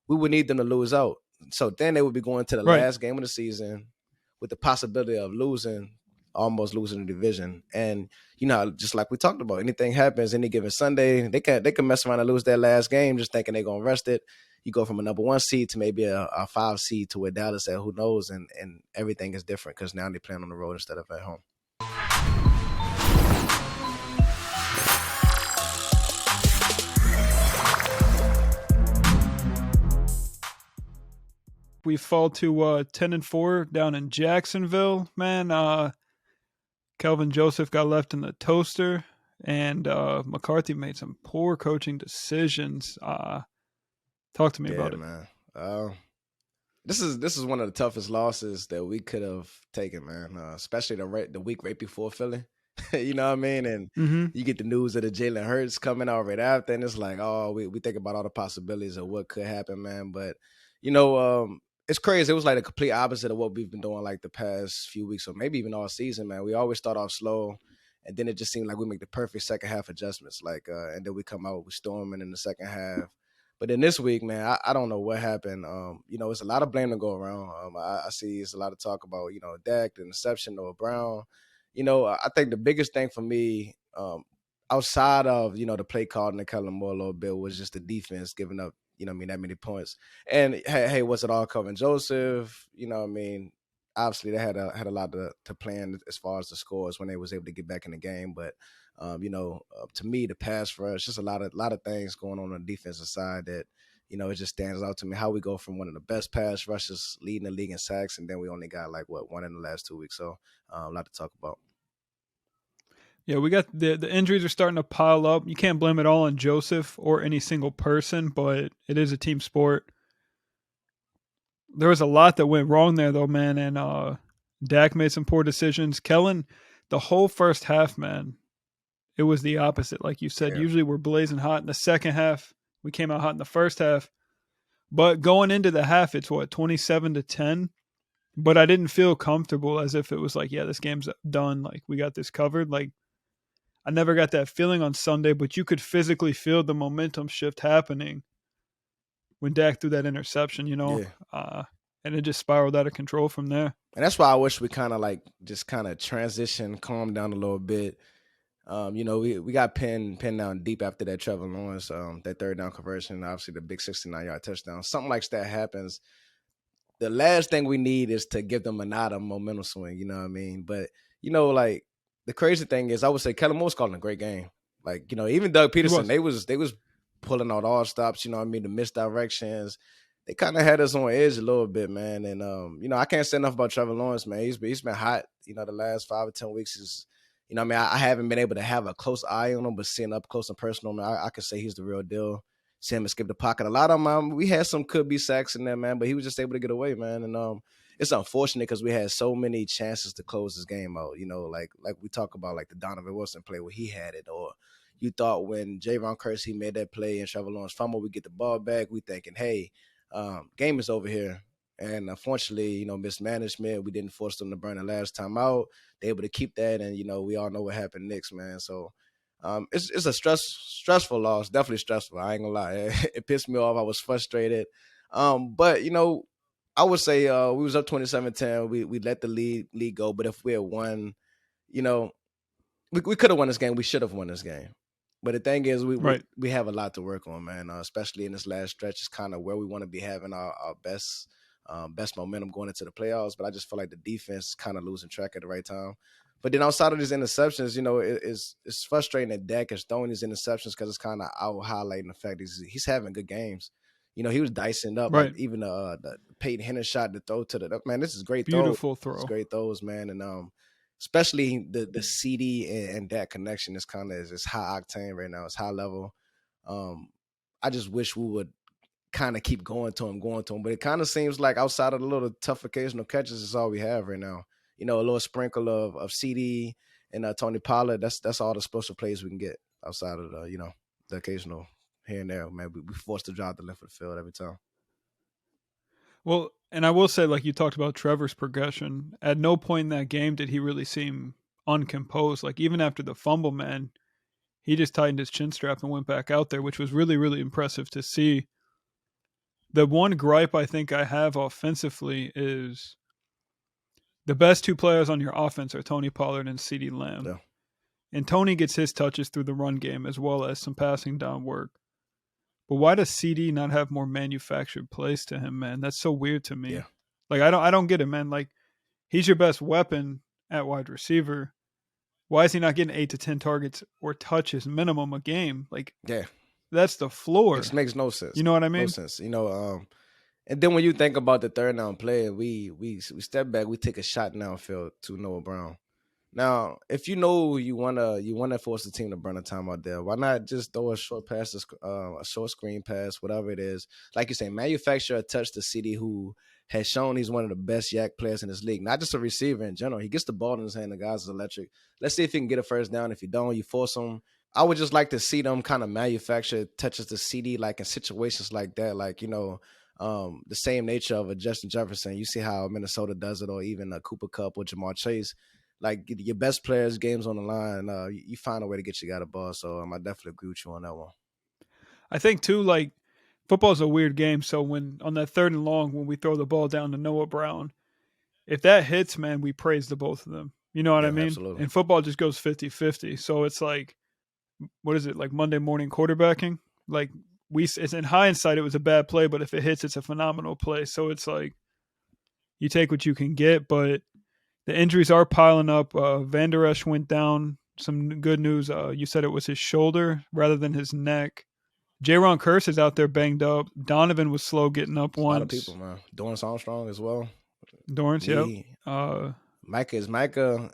we would need them to lose out. So then they would be going to the Right. last game of the season with the possibility of almost losing the division. And just like we talked about, anything happens any given Sunday, they can mess around and lose their last game just thinking they're gonna rest it. You go from a number 1 seed to maybe a 5 seed to where Dallas at, who knows, and everything is different because now they're playing on the road instead of at home. We fall to 10-4 down in Jacksonville, man. Kelvin Joseph got left in the toaster, and McCarthy made some poor coaching decisions. Talk to me about it, man. This is one of the toughest losses that we could have taken, man. Especially the week right before Philly. You know what I mean? And you get the news of the Jalen Hurts coming out right after, and it's like, oh, we think about all the possibilities of what could happen, man. But it's crazy. It was like the complete opposite of what we've been doing like the past few weeks or maybe even all season, man. We always start off slow, and then it just seemed like we make the perfect second half adjustments, and then we come out with storming in the second half. But then this week, man, I don't know what happened. It's a lot of blame to go around. I see it's a lot of talk about, Dak, the interception, Noah Brown. I think the biggest thing for me, outside of, the play calling and Kellen Moore a little bit, was just the defense giving up, that many points. And hey, was it all Kelvin Joseph? Obviously they had a lot to plan as far as the scores when they was able to get back in the game. But to me, the pass rush, just a lot of things going on the defensive side that, it just stands out to me how we go from one of the best pass rushes leading the league in sacks, and then we only got one in the last 2 weeks. So a lot to talk about. Yeah, we got the injuries are starting to pile up. You can't blame it all on Joseph or any single person, but it is a team sport. There was a lot that went wrong there, though, man, and Dak made some poor decisions. Kellen, the whole first half, man, it was the opposite. Like you said, Usually we're blazing hot in the second half. We came out hot in the first half. But going into the half, it's 27-10. But I didn't feel comfortable as if it was like, yeah, this game's done. Like, we got this covered. Like, I never got that feeling on Sunday, but you could physically feel the momentum shift happening when Dak threw that interception, and it just spiraled out of control from there. And that's why I wish we kind of transition, calm down a little bit. We got pinned down deep after that Trevor Lawrence, that third down conversion, obviously the big 69-yard touchdown. Something like that happens. The last thing we need is to give them another momentum swing, you know what I mean? But, the crazy thing is, I would say Kellen Moore's calling a great game. Even Doug Peterson, they was pulling out all stops, the misdirections. They kind of had us on edge a little bit, man. And, I can't say enough about Trevor Lawrence, man. He's been hot, the last 5 or 10 weeks is, I haven't been able to have a close eye on him, but seeing up close and personal, man, I can say he's the real deal. See him escape the pocket. A lot of them, we had some could-be sacks in there, man, but he was just able to get away, man. And it's unfortunate because we had so many chances to close this game out, like we talk about, like the Donovan Wilson play where he had it, or you thought when Javon Kersey made that play and Trevor Lawrence fumble, we get the ball back, we thinking, hey, game is over here. And unfortunately, mismanagement, we didn't force them to burn the last time out. They able to keep that, and, we all know what happened next, man. So it's a stressful loss, definitely stressful. I ain't gonna lie. It pissed me off. I was frustrated. But, I would say we was up 27-10. We let the lead go. But if we had won, we could have won this game. We should have won this game. But the thing is, we have a lot to work on, man, especially in this last stretch. It's kind of where we want to be having our best momentum going into the playoffs. But I just feel like the defense is kind of losing track at the right time. But then outside of these interceptions, it's frustrating that Dak is throwing these interceptions because it's kind of out highlighting the fact he's having good games. He was dicing up, right. Like even the Peyton Henning shot to throw to the man. This is great. Beautiful throw. It's great throws, man, and especially the CD and Dak connection is kind of is high octane right now. It's high level. I just wish we would kind of keep going to him, but it kind of seems like outside of the little tough occasional catches, is all we have right now. A little sprinkle of CD and Tony Pollard. That's all the special plays we can get outside of the occasional here and there. Man, we forced to drive the length of the field every time. Well, and I will say, like you talked about Trevor's progression, at no point in that game did he really seem uncomposed. Like even after the fumble, man, he just tightened his chin strap and went back out there, which was really, really impressive to see. The one gripe I think I have offensively is the best two players on your offense are Tony Pollard and CeeDee Lamb. Yeah, And Tony gets his touches through the run game as well as some passing down work. But why does CD not have more manufactured plays to him, man? That's so weird to yeah, me. Like I don't get it, man. Like he's your best weapon at wide receiver. Why is he not getting 8 to 10 targets or touches minimum a game? Like yeah. that's the Makes floor. makes no sense. You know what I No mean? sense. And then when you think about the third down play, we step back, we take a shot downfield to Noah Brown. Now, if you know you wanna force the team to burn a time out there, why not just throw a short pass, a short screen pass, whatever it is? Like you say, manufacture a touch to CD, who has shown he's one of the best yak players in this league, not just a receiver in general. He gets the ball in his hand, the guy's electric. Let's see if he can get a first down. If you don't, you force him. I would just like to see them kind of manufacture touches to CD, like in situations like that, like the same nature of a Justin Jefferson. You see how Minnesota does it, or even a Cooper Cup or Jamar Chase. Like your best players, games on the line, you find a way to get your guy the ball. So I definitely agree with you on that one. I think too, like football's a weird game. So when on that third and long, when we throw the ball down to Noah Brown, if that hits, man, we praise the both of them. You know what I Yeah, mean? absolutely. And football just goes 50-50. So it's like, what is it, like Monday morning quarterbacking? Like it's in hindsight, it was a bad play, but if it hits, it's a phenomenal play. So it's like you take what you can get, but the injuries are piling up. Van Der Esch went down. Some good news. You said it was his shoulder rather than his neck. Jaron Curse is out there banged up. Donovan was slow getting up It's a lot of people, once. man. Dorrance Armstrong as well. Dorrance, yep. Knee. Uh, Micah is Micah.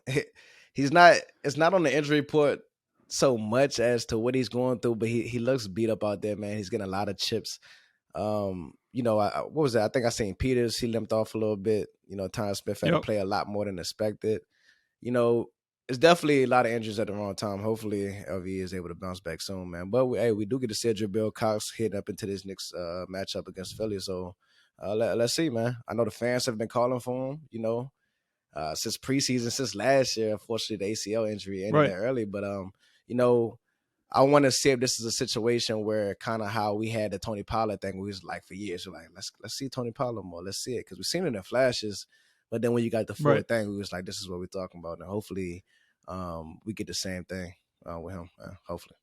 He's not. It's not on the injury report so much as to what he's going through, but he looks beat up out there, man. He's getting a lot of chips. What was that? I think I seen Peters. He limped off a little bit. Tyron Smith had to yep. play a lot more than expected. You know, it's definitely a lot of injuries at the wrong time. Hopefully, LV is able to bounce back soon, man. But we do get to see Jabril Cox heading up into this next matchup against Philly. So let's see, man. I know the fans have been calling for him. Since preseason, since last year. Unfortunately, the ACL injury ended Right. there early, but you know, I want to see if this is a situation where kind of how we had the Tony Pollard thing. We was like for years, we're like, let's see Tony Pollard more. Let's see it because we've seen it in flashes, but then when you got the full Right. thing, we was like, this is what we're talking about. And hopefully, we get the same thing with him. Hopefully,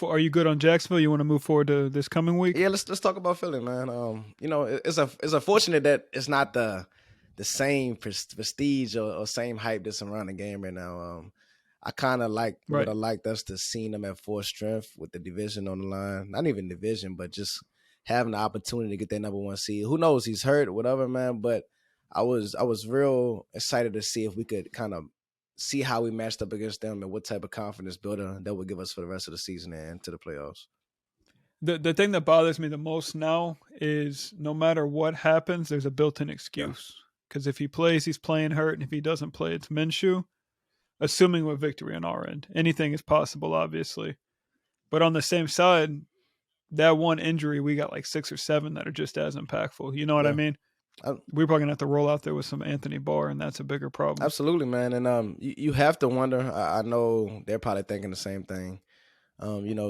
Are you good on Jacksonville? You want to move forward to this coming week? yeah. Let's talk about Philly, man. It's unfortunate that it's not the same prestige or same hype that's around the game right now. I kind of would Right. have liked us to seen them at full strength with the division on the line. Not even division, but just having the opportunity to get that number one seed. Who knows? He's hurt, whatever, man. But I was real excited to see if we could kind of see how we matched up against them and what type of confidence builder that would give us for the rest of the season and to the playoffs. The thing that bothers me the most now is no matter what happens, there's a built-in Yeah, excuse. Because if he plays, he's playing hurt, and if he doesn't play, it's Minshew. Assuming with victory on our end, anything is possible, obviously. But on the same side, that one injury, we got like 6 or 7 that are just as impactful. You know what I yeah. mean? We're probably gonna have to roll out there with some Anthony Barr, and that's a bigger problem. Absolutely, man. And you have to wonder. I know they're probably thinking the same thing.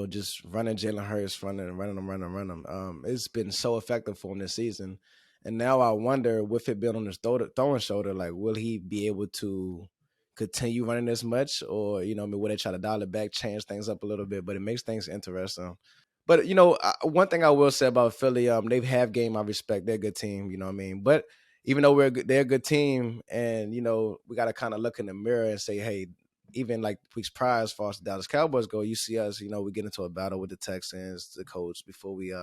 Just running Jalen Hurts, running him. It's been so effective for him this season. And now I wonder, with it being on his throwing shoulder, like, will he be able to continue running as much? Or, will they try to dial it back, change things up a little bit? But it makes things interesting. But, one thing I will say about Philly, they have game I respect. They're a good team, you know what I mean? But even though they're a good team, and, we got to kind of look in the mirror and say, hey, even like weeks prior, as far as the Dallas Cowboys go, you see us, we get into a battle with the Texans, the Colts, before we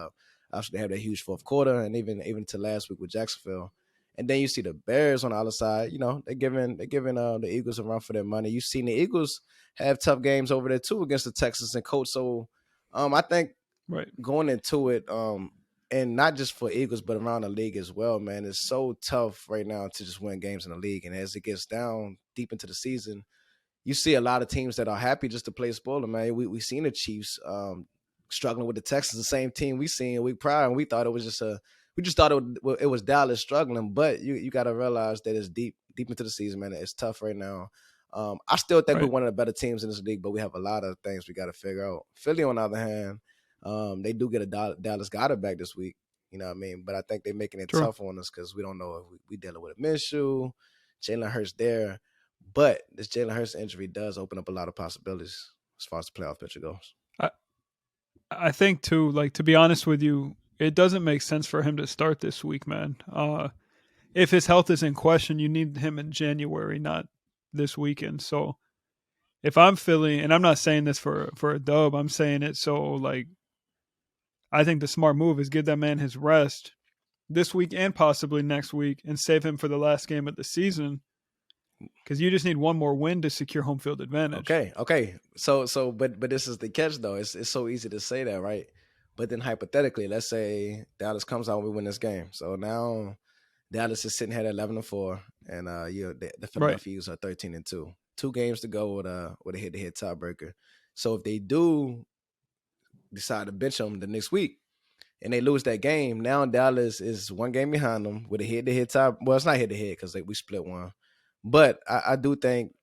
actually have that huge fourth quarter, and even to last week with Jacksonville. And then you see the Bears on the other side, they're giving the Eagles a run for their money. You've seen the Eagles have tough games over there too against the Texans and Colts. So I think Right. going into it, and not just for Eagles, but around the league as well, man, it's so tough right now to just win games in the league. And as it gets down deep into the season, you see a lot of teams that are happy just to play spoiler, man. We seen the Chiefs struggling with the Texans, the same team we seen a week prior, and we thought it was we just thought it was Dallas struggling. But you got to realize that it's deep into the season, man. It's tough right now. I still think we're Right. one of the better teams in this league, but we have a lot of things we got to figure out. Philly, on the other hand, They do get a Dallas Goddard back this week. You know what I mean? But I think they're making it True. tough on us because we don't know if we dealing with a Minshew, Jalen Hurts there. But this Jalen Hurts injury does open up a lot of possibilities as far as the playoff picture goes. I think too, like, to be honest with you, it doesn't make sense for him to start this week, man. If his health is in question, you need him in January, not this weekend. So if I'm Philly, and I'm not saying this for a dub, I'm saying it so, like, I think the smart move is give that man his rest this week and possibly next week and save him for the last game of the season, because you just need one more win to secure home field advantage. Okay. But this is the catch though. It's so easy to say that, right? But then hypothetically, let's say Dallas comes out and we win this game. So now Dallas is sitting here at 11-4, and the Philadelphia Eagles are 13-2. 2 games to go with a head-to-head tiebreaker. So if they do decide to bench them the next week and they lose that game, now Dallas is 1 game behind them with a head-to-head tie. Well, it's not head-to-head because we split one. But I do think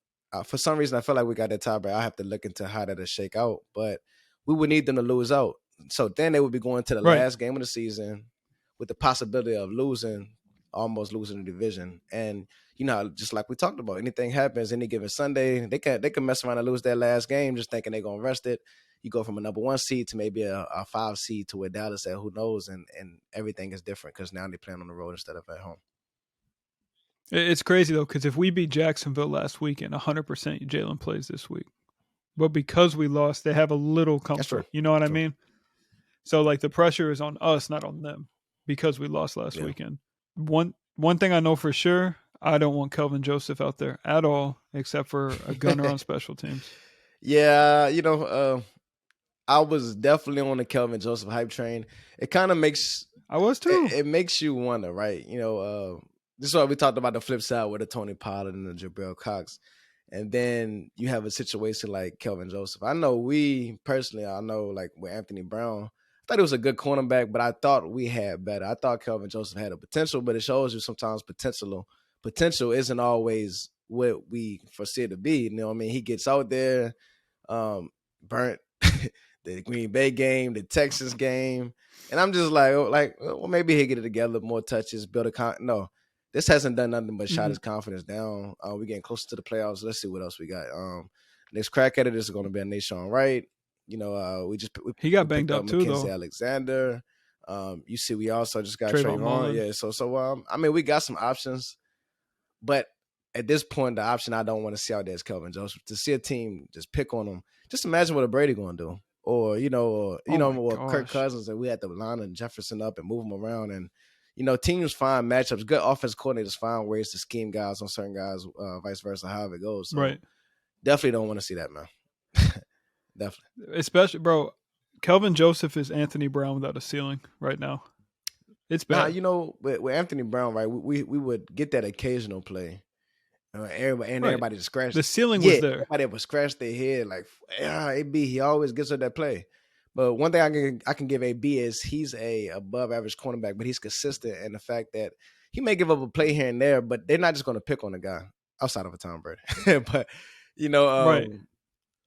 for some reason I feel like we got that tiebreaker. I have to look into how that'll shake out. But we would need them to lose out. So then they would be going to the last game of the season with the possibility of almost losing the division. And just like we talked about, anything happens any given Sunday, they can mess around and lose their last game just thinking they're gonna rest it. You go from a number 1 seed to maybe a 5 seed to where Dallas at, who knows, and everything is different because now they're playing on the road instead of at home. It's crazy though, because if we beat Jacksonville last weekend, 100% Jalen plays this week. But because we lost, they have a little comfort. You know what I mean? So like the pressure is on us, not on them, because we lost last weekend. One thing I know for sure, I don't want Kelvin Joseph out there at all, except for a gunner on special teams. Yeah, I was definitely on the Kelvin Joseph hype train. It kind of makes I was too. It makes you wonder, right? This is why we talked about the flip side with the Tony Pollard and the Jabril Cox. And then you have a situation like Kelvin Joseph. I know like with Anthony Brown, I thought he was a good cornerback, but I thought we had better. I thought Kelvin Joseph had a potential, but it shows you sometimes potential isn't always what we foresee it to be. You know what I mean? He gets out there, burnt the Green Bay game, the Texas game. And I'm just like, well, maybe he'll get it together, more touches, no. This hasn't done nothing but shot his confidence down. We're getting closer to the playoffs. Let's see what else we got. Next crack at it is going to be a Nation Wright. He got banged up too, Mackenzie though. Alexander. You see, we also just got Trayvon. Yeah, so I mean, we got some options, but at this point, the option I don't want to see out there is Kelvin Joseph. To see a team just pick on him, just imagine what a Brady going to do, or Kirk Cousins, and we had to line and Jefferson up and move them around. And teams find matchups. Good offensive coordinators find ways to scheme guys on certain guys, vice versa, however it goes. So definitely don't want to see that, man. Definitely. Especially, bro, Kelvin Joseph is Anthony Brown without a ceiling right now. It's bad. With Anthony Brown, right, we would get that occasional play. Everybody just scratched. The ceiling was there. Everybody would scratch their head like, AB, he always gets her that play. But one thing I can give AB is he's a above average cornerback, but he's consistent in the fact that he may give up a play here and there, but they're not just going to pick on the guy outside of a Tom Brady. But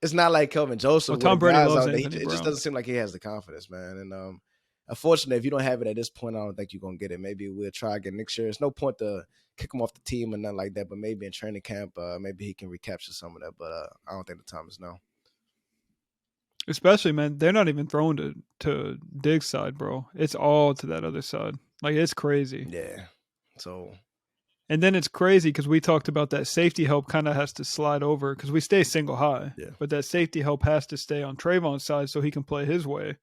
it's not like Kelvin Joseph. Well, Tom Brady loves Anthony It Brown. just doesn't seem like he has the confidence, man. And unfortunately, if you don't have it at this point, I don't think you're gonna get it. Maybe we'll try again next year. There's no point to kick him off the team or nothing like that. But maybe in training camp, maybe he can recapture some of that. But I don't think the time is now. Especially, man, they're not even throwing to Diggs' side, bro. It's all to that other side. Like, it's crazy. Yeah. So. And then it's crazy because we talked about that safety help kind of has to slide over because we stay single high. Yeah. But that safety help has to stay on Trayvon's side so he can play his way.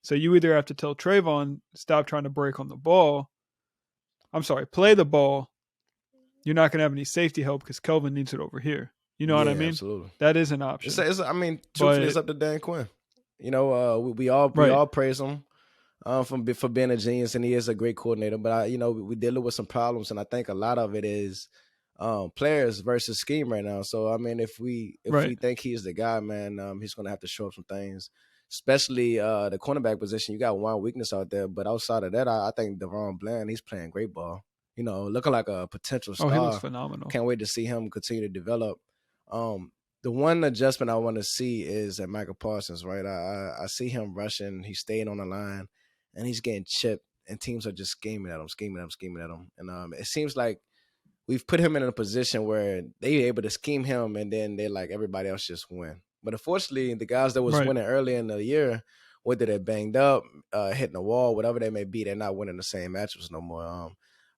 So you either have to tell Trayvon, stop trying to break on the ball. I'm sorry, play the ball. You're not going to have any safety help because Kelvin needs it over here. You know what I mean? Absolutely. That is an option. Truthfully, it's up to Dan Quinn. We all praise him for being a genius, and he is a great coordinator. But we dealing with some problems, and I think a lot of it is players versus scheme right now. So I mean, if we think he's the guy, man, he's going to have to show up some things. Especially the cornerback position, you got one weakness out there. But outside of that, I think Deron Bland, he's playing great ball. Looking like a potential star. Oh, he looks phenomenal. Can't wait to see him continue to develop. the one adjustment I want to see is at Michael Parsons, right? I see him rushing, he's staying on the line, and he's getting chipped, and teams are just scheming at him, scheming at him, scheming at him, and it seems like we've put him in a position where they able to scheme him, and then they like everybody else just win. But unfortunately, the guys that was Right. winning early in the year, whether they're banged up, hitting the wall, whatever they may be, they're not winning the same matchups no more.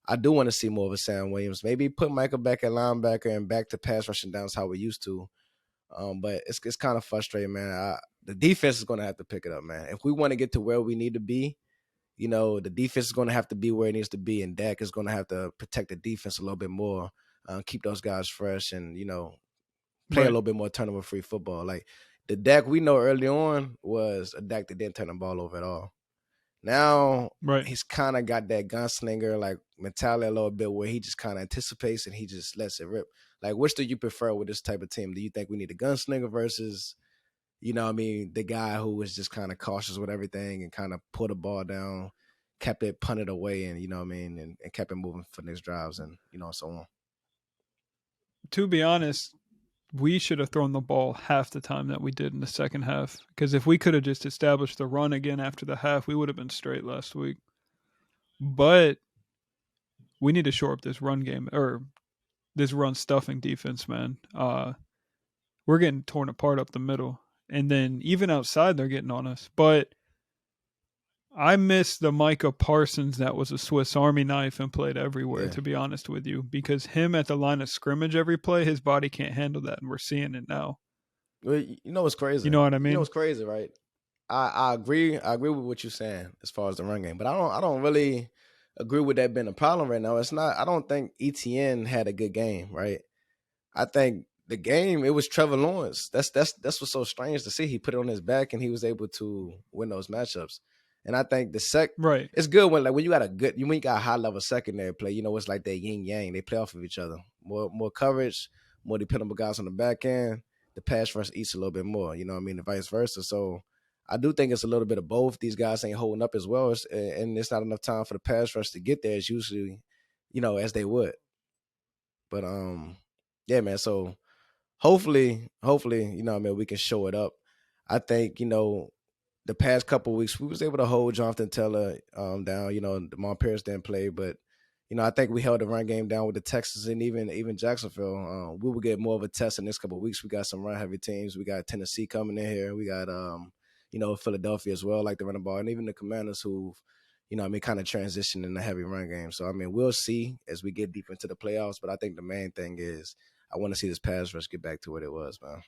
I do want to see more of a Sam Williams. Maybe put Micah back at linebacker and back to pass rushing downs how we used to. But it's kind of frustrating, man. The defense is going to have to pick it up, man. If we want to get to where we need to be, the defense is going to have to be where it needs to be, and Dak is going to have to protect the defense a little bit more, keep those guys fresh, and play a Right. little bit more turnover-free football. Like the Dak we know early on was a Dak that didn't turn the ball over at all. Now Right. he's kind of got that gunslinger like mentality a little bit, where he just kind of anticipates and he just lets it rip. Like, which do you prefer with this type of team? Do you think we need a gunslinger versus, the guy who was just kind of cautious with everything and kind of put the ball down, kept it punted away, and and kept it moving for next drives and so on. To be honest, we should have thrown the ball half the time that we did in the second half. Because if we could have just established the run again after the half, we would have been straight last week. But we need to shore up this run game or this run stuffing defense, man. We're getting torn apart up the middle. And then even outside, they're getting on us. But I miss the Micah Parsons that was a Swiss Army knife and played everywhere, Yeah. to be honest with you. Because him at the line of scrimmage every play, his body can't handle that. And we're seeing it now. Well, you know what's crazy? You know what I You know mean? what's crazy, right? I agree. I agree with what you're saying as far as the run game, but I don't really agree with that being a problem right now. It's not. I don't think ETN had a good game, right? I think the game it was Trevor Lawrence. That's what's so strange to see. He put it on his back and he was able to win those matchups. And I think Right. it's good when you got when you got a high level secondary play. It's like that yin yang. They play off of each other. More coverage, more dependable guys on the back end. The pass rush eats a little bit more. You know what I mean? And vice versa. So I do think it's a little bit of both. These guys ain't holding up as well, and it's not enough time for the pass rush to get there as usually, as they would. But yeah, man. So hopefully, we can show it up. I think, the past couple of weeks we was able to hold Jonathan Taylor down. Demar Pierce didn't play, but I think we held the run game down with the Texans and even Jacksonville. We will get more of a test in this couple of weeks. We got some run heavy teams. We got Tennessee coming in here. We got Philadelphia as well, like the running ball, and even the Commanders who kind of transition in the heavy run game. So we'll see as we get deep into the playoffs. But I think the main thing is I want to see this pass rush get back to what it was, man.